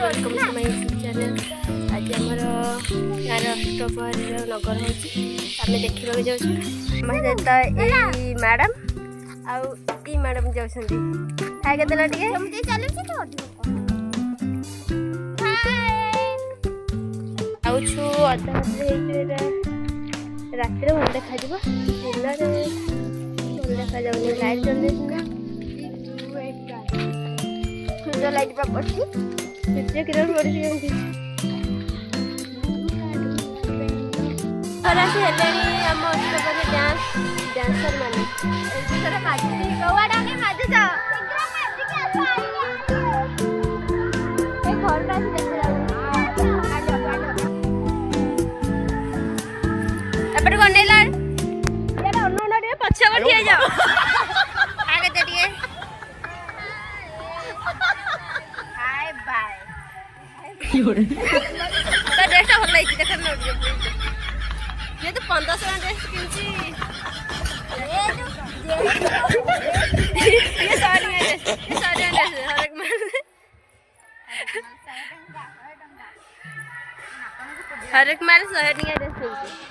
Welcome to my YouTube channel. आज आमर गाँव अष्टप्रहर नगर होमें देखा जाऊँ सहित ये मैडम आई मैडम जाऊँ खाई देला टे आउछु अधा रात भल देखा दिन देखा जाऊनी लाइट जल्दी सूर्य लाइट पड़ी सूर्य किरण पड़ी आम अष्टप्रहर डांसर मैंने पछ बढ़िया जाओ आगे चलिए हाय बाय तो ड्रेस भल लगी देख ये तो 1500 ड्रेस किनची ये साड़ी ड्रेस हर एक माल हर एक माल 100 टका ड्रेस किनची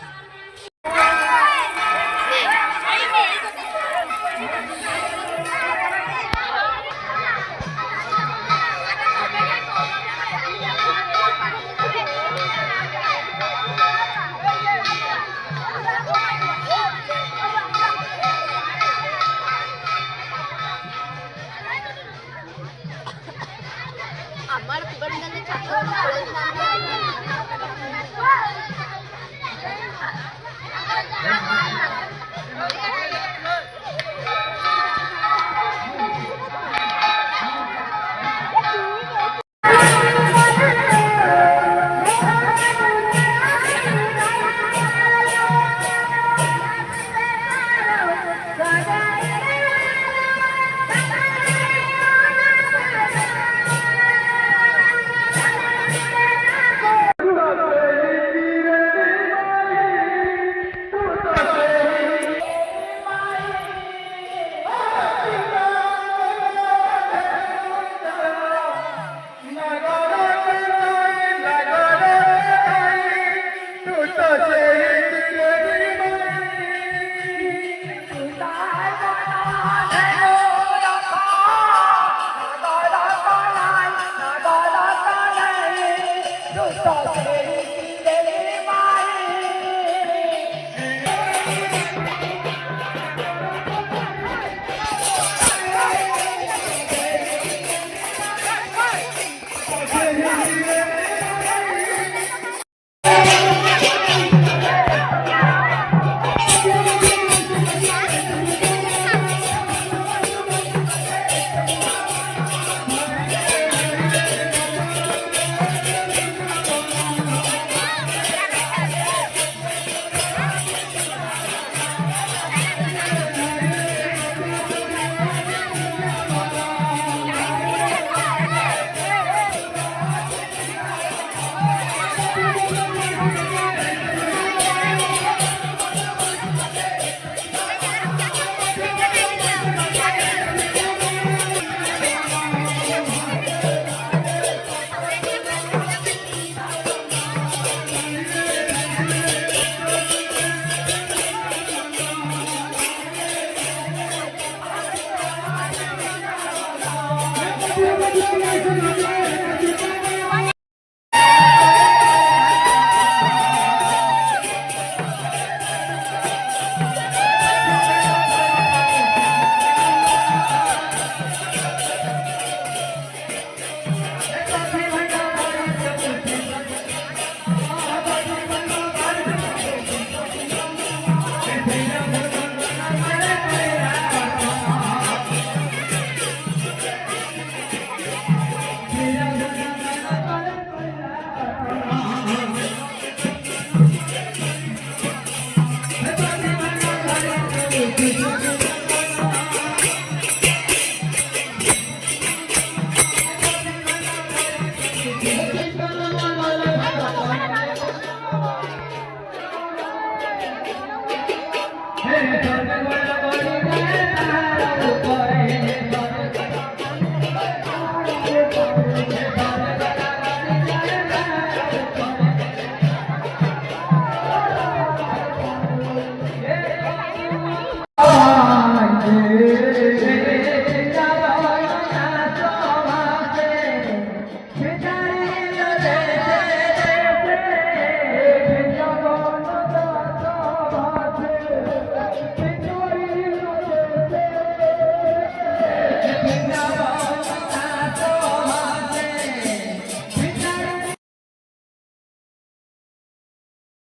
Thank you.